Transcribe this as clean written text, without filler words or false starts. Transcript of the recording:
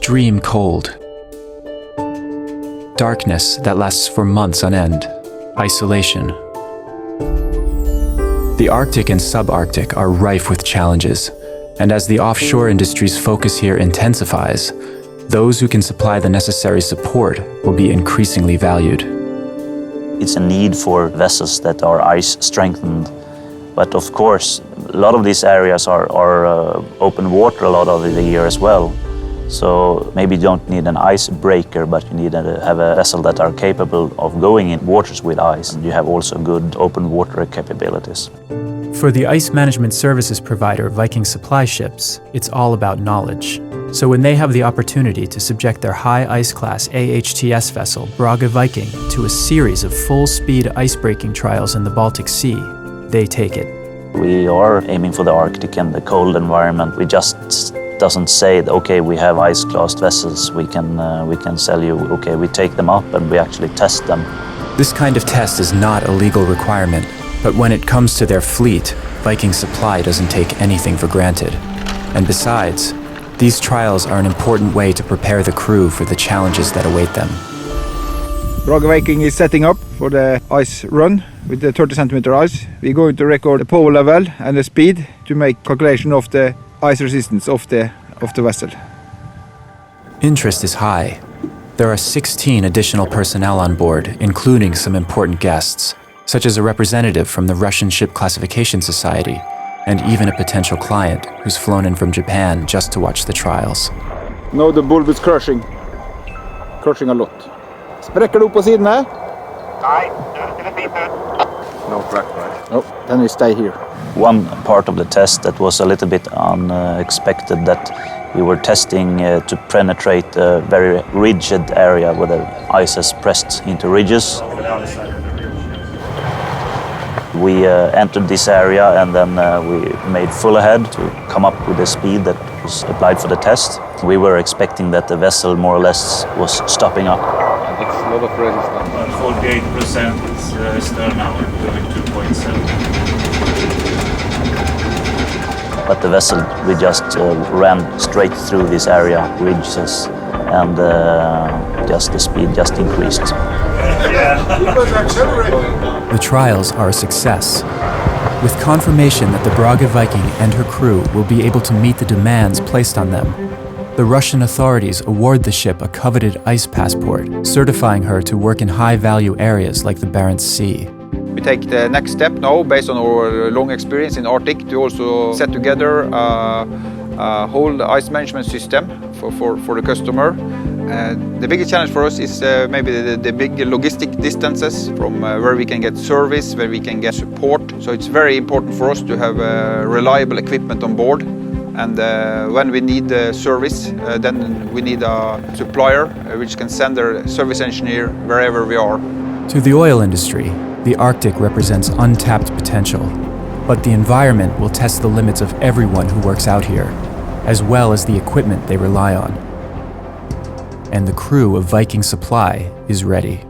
extreme cold. Darkness that lasts for months on end. Isolation. The Arctic and subarctic are rife with challenges, and as the offshore industry's focus here intensifies, those who can supply the necessary support will be increasingly valued. It's a need for vessels that are ice strengthened, but of course a lot of these areas are open water a lot of the year as well. So maybe you don't need an icebreaker, but you need to have a vessel that are capable of going in waters with ice. You have also good open water capabilities. For the ice management services provider Viking Supply Ships, it's all about knowledge. So when they have the opportunity to subject their high ice class AHTS vessel Brage Viking to a series of full-speed ice-breaking trials in the Baltic Sea, they take it. We are aiming for the Arctic and the cold environment. We just doesn't say, okay, we have ice-classed vessels, we can sell you, okay, we take them up and we actually test them. This kind of test is not a legal requirement, but when it comes to their fleet, Viking Supply doesn't take anything for granted. And besides, these trials are an important way to prepare the crew for the challenges that await them. Brage Viking is setting up for the ice run with the 30 centimeter ice. We're going to record the power level and the speed to make calculation of the ice resistance of the vessel. Interest is high. There are 16 additional personnel on board, including some important guests, such as a representative from the Russian Ship Classification Society, and even a potential client who's flown in from Japan just to watch the trials. Now the bulb is crushing a lot. Sprekker det opp på sidene? Nei, det er fint. No crack, right? No, then we stay here. One part of the test that was a little bit unexpected, that we were testing to penetrate a very rigid area where the ice is pressed into ridges. We entered this area and then we made full ahead to come up with the speed that was applied for the test. We were expecting that the vessel more or less was stopping up. It's a lot of resistance. 48% is stern now, doing 2.7. But the vessel, we just ran straight through this area, ridges, and just the speed just increased. The trials are a success. With confirmation that the Brage Viking and her crew will be able to meet the demands placed on them, the Russian authorities award the ship a coveted ice passport, certifying her to work in high-value areas like the Barents Sea. We take the next step now, based on our long experience in Arctic, to also set together a whole ice management system for the customer. The biggest challenge for us is maybe the big logistic distances from where we can get service, where we can get support. So it's very important for us to have reliable equipment on board. And when we need service, then we need a supplier which can send their service engineer wherever we are. To the oil industry, the Arctic represents untapped potential, but the environment will test the limits of everyone who works out here, as well as the equipment they rely on. And the crew of Viking Supply is ready.